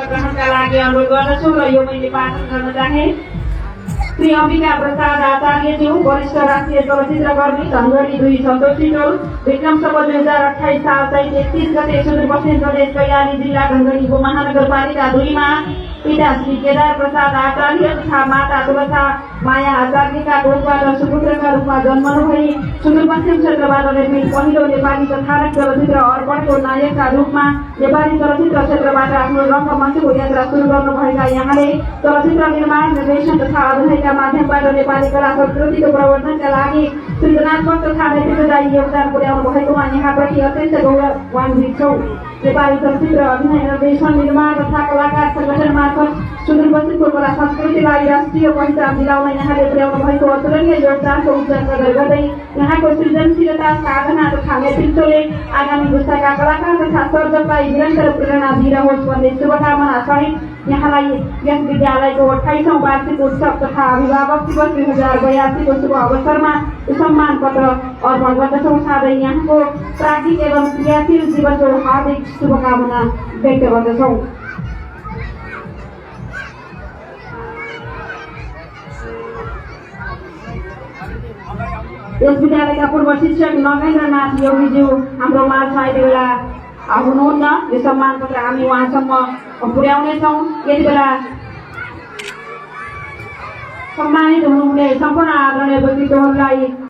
ग्रहणका लागि अनुरोध गर्दछु र यो मैले पाठन गर्न चाहे। श्री अम्बिका प्रसाद आचार्यज्यू वरिष्ठ राष्ट्रिय चलचित्रकर्मी धनगढी 2 सन्तोषी टोल विक्रम सम्वत 2028 साल चैत 31 गते सुदूरपश्चिम प्रदेश कैलाली जिल्ला धनगढीको महानगरपालिका 2 मा पिता श्री केदार प्रसाद आचार्य तथा माता तुलसा माया आचार्यका कोखबाट सुपुत्रका रूपमा जन्मनुभई सुदूरपश्चिम क्षेत्रबाट निर्मित पहिलो नेपाली कथानक चलचित्र अर्पणको नायकका रूपमा नेपाली चलचित्र क्षेत्रबाट आफ्नो रङ्गमञ्चको यात्रा सुरु गर्नुभएका यहाँले चलचित्र निर्माण निर्देशन तथा अभिनयका माध्यमबाट नेपाली कला संस्कृतिको प्रवर्धनका लागि सृजनात्मक तथा नेतृत्वदायी योगदान पुर्याउनु भएकोमा यहाँप्रति अत्यन्त गौरवान्वित छौँ। नेपाली चलचित्र अभिनय निर्देशन निर्माण तथा कलाकार संगठन मार्फत सुदूरपश्चिमको कला संस्कृतिलाई राष्ट्रिय पहिचान दिलाउन यहाँले पुर्याउनु भएको अतुलनीय योगदानको उच्चार प्रदान गर्दै यहाँको सृजनशीलता साधना तथा नेतृत्वले आगामी पुस्ताका कलाकार तथा सर्जकलाई निरन्तर प्रेरणा दिइरहोस् भन्ने शुभकामना सहित यहाँलाई यस विद्यालयको 28औं वार्षिक उत्सव तथा अभिभावक दिवस 2082 को शुभ अवसरमा सम्मान पत्र अर्पण गर्दछौँ। साथै यहाँको प्राज्ञिक एवं क्रियाशील जीवनको हार्दिक शुभकामना व्यक्त गर्दछौँ। यस विद्यालयका पूर्व शिक्षक नगेन्द्रनाथ योगीज्यू हाम्रो माझमा यति बेला हुनुहुन्न। यो सम्मान पत्र हामी उहाँसम्म पुर्याउनेछौँ। यति बेला सम्मानित हुनुहुने सम्पूर्ण आदरणीय व्यक्तित्वहरूलाई